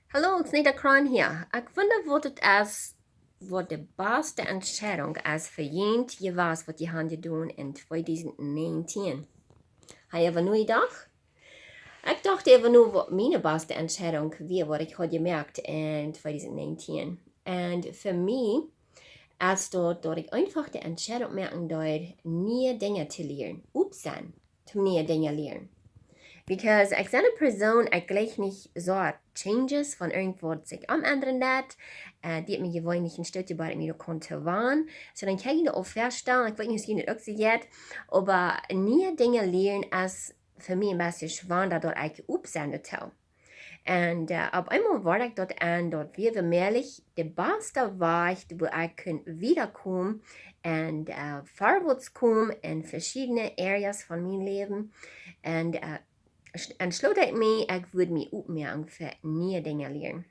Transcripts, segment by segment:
Hallo, het is Neda Kron hier. Ik wonder wat de beste entscheidung als vriend je was wat je had doen in 2019. Heb je even nu gedacht? Ik dacht even nu wat mijn beste entscheidung weer wat ik had gemerkt in 2019. En voor mij als dat ik einfach de entscheidung merken door nieuwe dingen te leren. Opstaan, te nieuwe dingen leren. Because ik ben een persoon, ik gleich niet zo changes van irgendwas sich am ändern dat. Die hat mir gewonnen nicht ein Stück über mir konnte waren. So dann kann ich da auch feststellen, ich weiß nicht, ob es auch so geht, aber nie Dinge lernen als für mich ein bisschen schwer, da dort eigentlich upsenden zu. Und auf einmal war ich dort an, dort wir wirklich der beste Weg, wo ich wiederkommen und vorwärts kommen in verschiedene Areas von meinem Leben. Und entschloot ik me, ik wil me opmerken voor nieuwe dingen leren.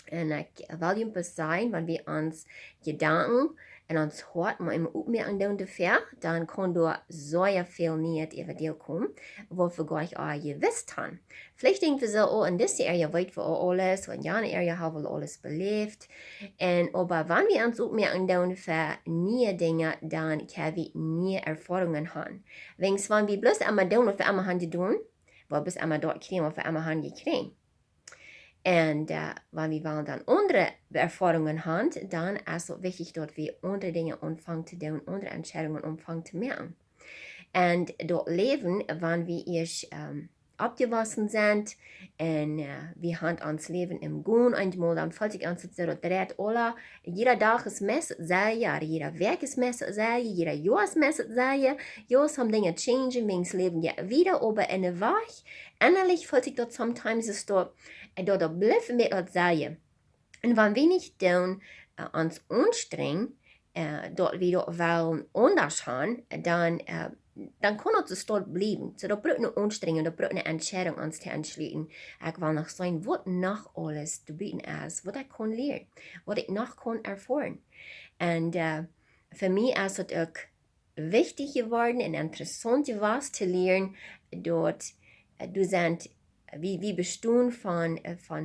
En ik wil je pas zijn, wanneer we ons gedanken en ons hart maar immer opmerken doen dafür, dan kan er so veel niet over deel komen, waarvoor gleich auch gewusst haben. Vielleicht denken wir so, oh, in dieser Area weit wir auch alles, und in einer Area haben wir alles belebt. Und aber wenn wir uns opmerken doen für nieuwe dingen, dann können wir nieuwe Erfahrungen haben. Wenn wir bloß einmal doen, was wir einmal haben getan, wat bis einmal dort kriegen, wat wir einmal haben gekriegt. Und wenn wir dann andere Erfahrungen haben, dann ist es wichtig, dass wir andere Dinge anfangen zu tun, andere Entscheidungen anfangen zu machen. Und dort leben, wenn wir erst abgewaschen sind und wir haben uns Leben im Gun einmal dann fällt sich an zu dreht alle jeder Tag ist Mess sei jeder Werk ist Mess sei jeder Jahr ist Mess sei Jahr haben Dinge changen wegen Leben ja wieder aber in der Wahrheit innerlich fällt sich dort sometimes ist dort bleiben mit dort sei und wenn wir nicht dann uns anstrengen dort wieder wollen anders haben dan kon het dus dort blijven. So, dat braucht eine Anstrengung, dat braucht eine Entscheidung, uns zu entschließen. Ich will noch sein, was noch alles zu bieten ist, was ich kann lernen, was ich noch kann erfahren. Und für mich ist es auch wichtig geworden und interessant gewesen zu lernen, dort du sind wie bestehen von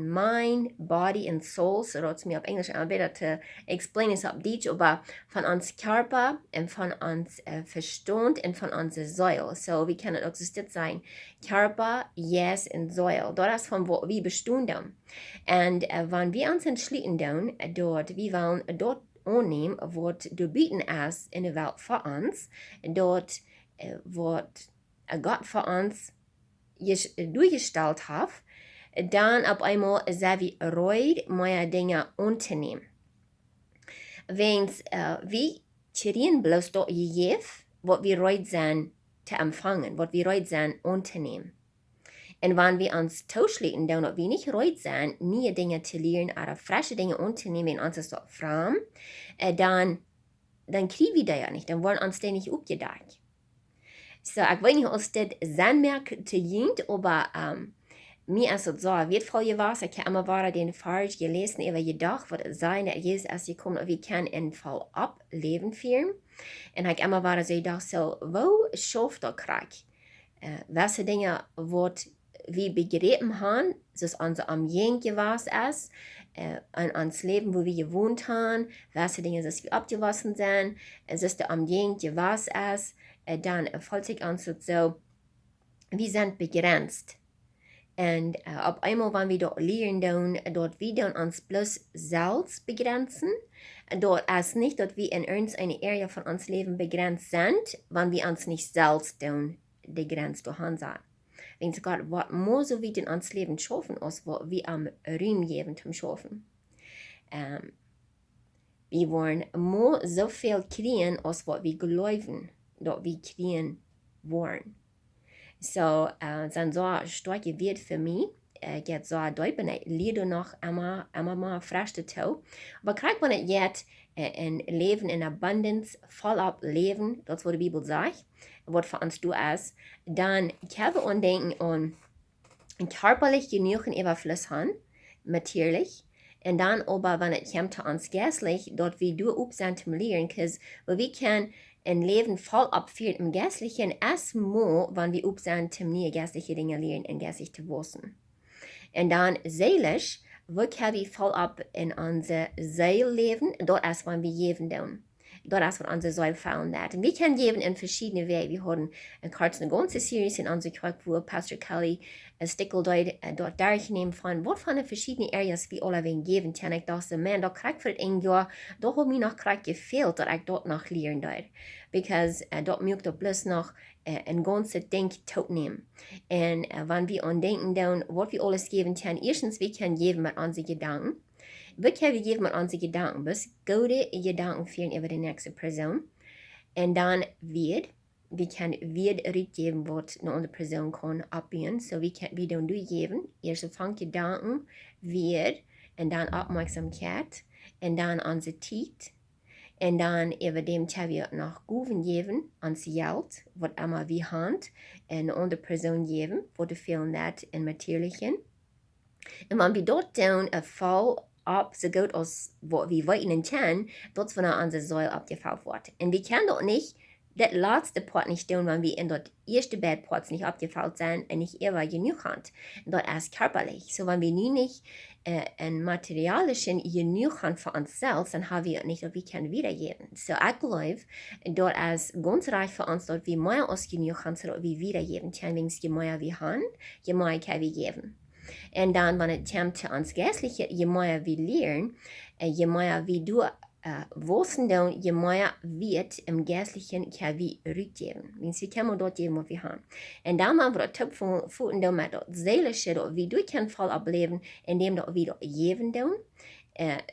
Mind, Body und Soul, so das mir auf Englisch besser zu explain ist auf Deutsch, aber von uns Körper und von uns Verstand und von unserer Seele. So, wie kann es existiert sein? Körper, Yes und Seele. Das ist von wo wir bestehen dann. Und wenn wir uns entschließen dann, dort, wir wollen dort annehmen, was du bieten ist in der Welt für uns, dort, was Gott für uns durchgestellt habe, dann auf einmal sehr wie reut, meine Dinge unternehmen. Wenn wir kriegen bloß dort gegeben, was wir reut sind zu empfangen, was wir reut sind unternehmen. Und wenn wir uns tauschlegen, dann ob wir nicht reut sind, neue Dinge zu lernen oder frische Dinge unternehmen, wenn uns das dort fragen, dann kriegen wir das ja nicht, dann wollen uns das nicht aufgedacht. So, ich weiß nicht, ob das Sinn merkt zu jint, aber mir ist es so wertvoll gewesen. Ich habe immer wieder den Fall gelesen, über gedacht, was es sein, dass Jesus erst gekommen ist, wir können einen Fall ableben führen. Und ich habe immer wieder so gedacht, so, wo schafft der Krieg? Welche Dinge, was wir begriffen haben, dass unser Umgehen gewesen ist, an uns Leben, wo wir gewohnt haben, welche Dinge, dass wir abgewaschen sind, dass der Umgehen gewesen ist, dann fällt sich uns so, wir sind begrenzt. Und auf einmal, wenn wir dort lernen, dort wir uns bloß selbst begrenzen, dort ist nicht, dass wir in irgendeiner Area von uns Leben begrenzt sind, wenn wir uns nicht selbst dann die Grenze durchsetzen. Wenn Gott, was muss so wie in uns Leben schaffen, als was wir am Raum geben zum Schaffen. Wir wollen more so viel kriegen, als was wir glauben, dass wir kriegen wollen. So, dann so stark wird für mich, jetzt so deutlich, ich lebe noch immer mal frisch dazu. Aber kriegt man jetzt ein Leben in Abundance, vollab leben, das was die Bibel sagt, was für uns du ist, dann können wir uns denken an körperlich genug Überfluss haben, natürlich. Und dann aber, wenn es kommt zu uns geistlich, dort wie du upsend zum Lehren, weil wir können ein Leben voll abführen im Geistlichen, erstmal, wenn wir upsend zum nie geistliche Dinge lernen und geistlich zu wissen. Und dann seelisch, Wo kan vi voll op in onze Seil leven? Dat is wat we geven doen. Dat is wat onze Seil fallen dat. En we können geven in verschiedene wegen. Wir haben eine ganze Series in onze kerk, wo Pastor Kelly een stikkel dort durchnehmen von, wat van de verschiedene areas wie alle wen geven. En ik dacht, man, dat krijg ik voor het een jaar, dat heeft me nog krijg gefehlt, dat ik dat nog leren deed. Because dat moet dat plus nog een ganze denk toenemen. En wanneer we aan denken doen, wat we alles geven kunnen, eerstens, we kunnen geven met onze gedanken. We kunnen geven met onze gedanken, dus goede gedanken vieren over de nächste persoon. En dan weer, we kunnen weer uitgeven wat naar andere persoon kan opbrengen. So we doen doorgeven. Eerst van gedanken, weer, en dan opmerkzaamheid, en dan onze tijd. En dan over dem kunnen we nog goven geven, ons geld, wat immer we hebben, en een andere persoon geven, voor de veel net en materiële. En wanneer we dat doen, val op zo goed als wat we weten en kennen, dat is wanneer onze Säule abgefallen wordt. En we kunnen dat niet, dat laatste part niet doen, wanneer we in dat eerste bedpart niet abgefallen zijn en niet ever genoeg hebben. Dat is körperlich. So wanneer we nu niet een materialischen genoeg hebben voor onszelf, dan hebben we het niet dat we kunnen wiedergeven. So ik geloof dat is ganz reich voor ons dat we meer als genoeg hebben, zodat we wiedergeven kunnen. Wens je meer we hebben, je meer kunnen we geven. En dan, wanneer het komt zu ons geestliche, je meer we leren, je meer we doen, wissen doen, je meer wird im geestlichen kan we uitgeven. Dus we kunnen dat geven wat we hebben. En dan hebben we dat topvoeten doen met dat zeelische, dat we door kunnen vol opleven, indem dat we dat geven doen,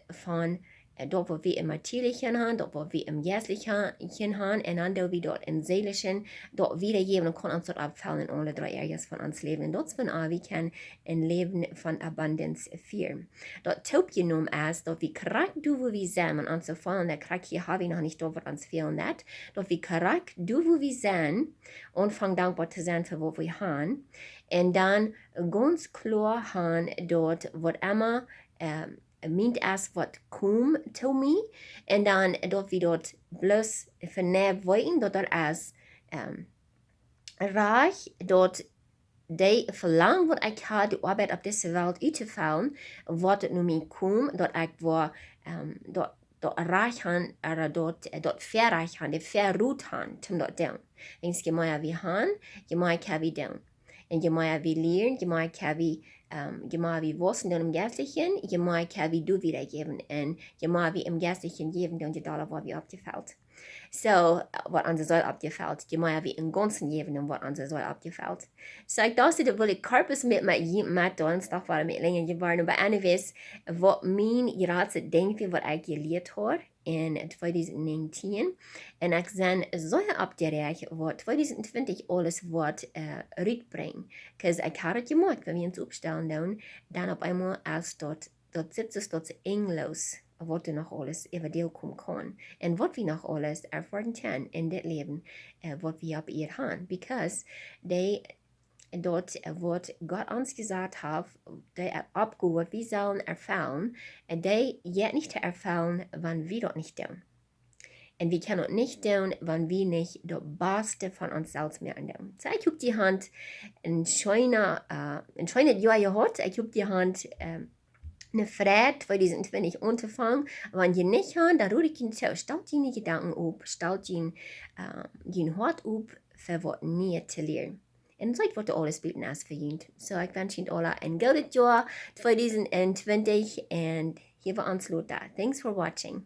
van dat wat we im materiële hebben, dat wat we im geestlichen hebben, en dan dat we dat in zeelischen, dat wiedergeven en kan ons dat opvallen in alle drie areas van ons leven. En dat is van we kunnen een leven van abundance vieren. Dat toegenomen is dat we correct doen wat we zijn, en onze vallen, dat correct hier hebben we nog niet door wat ons fehlen net, dat we correct doen wat we zijn, ontvang dankbaar te zijn voor wat we hebben, en dan ganz klar hebben dat wat immer meant as wat kom to me, en dan dat we dat plus verneb weten, dat er is reich, dat de verlang wat ik had, de arbeid op deze wereld uit te vallen, wat het nu mee komt, dat ik waar, dat erreichen, dat verreichen, de verroet gaan, om dat te doen. Wens je meer wie gaan, je meer kan we doen. En je meer wie leren, je meer kan we je meer wie wissen dan im Geistlichen, je meer kan we doen wiedergeben. En je meer wie im Geistlichen geben, dan je dollar wat we opgefällt. So, wat onze Säule abgefällt. Je meer wie im Ganzen geben, dan wat onze Säule abgefällt. So, ik dacht dat wil ik korpus met ons, dat waren met länger geworden. Maar anyways, wat mijn grootste denkje, wat ik geleerd heb in 2019. En ik ben zo opgerecht wat 2020 alles wordt uitbrengen. Because ik had het gemaakt, wenn wir uns opstellen doen, dan op eenmaal als dat zit dus tot engloos. Wat er nog alles over deel komen kan. En wat we nog alles ervaren kunnen in dit leven, wat we op hier hebben. Because dat wat God ons gezegd heeft, de opgave wat we zullen ervaren, die je niet te ervaren, wanneer we dat niet doen. En we kunnen het niet doen, wanneer we niet het beste van onszelf meer doen. So, ik heb die hand een schöne jaar gehad. Ik heb die hand eine Freude 2020 anzufangen. Wenn je nicht hast, dann ruhig in jou, stelt je Gedanken op, stelt je hart op, für wat niet te leren. En zo wordt alles beter als verdient. So, ik wens je alle een goed jaar 2020 en hier we ons Thanks for watching.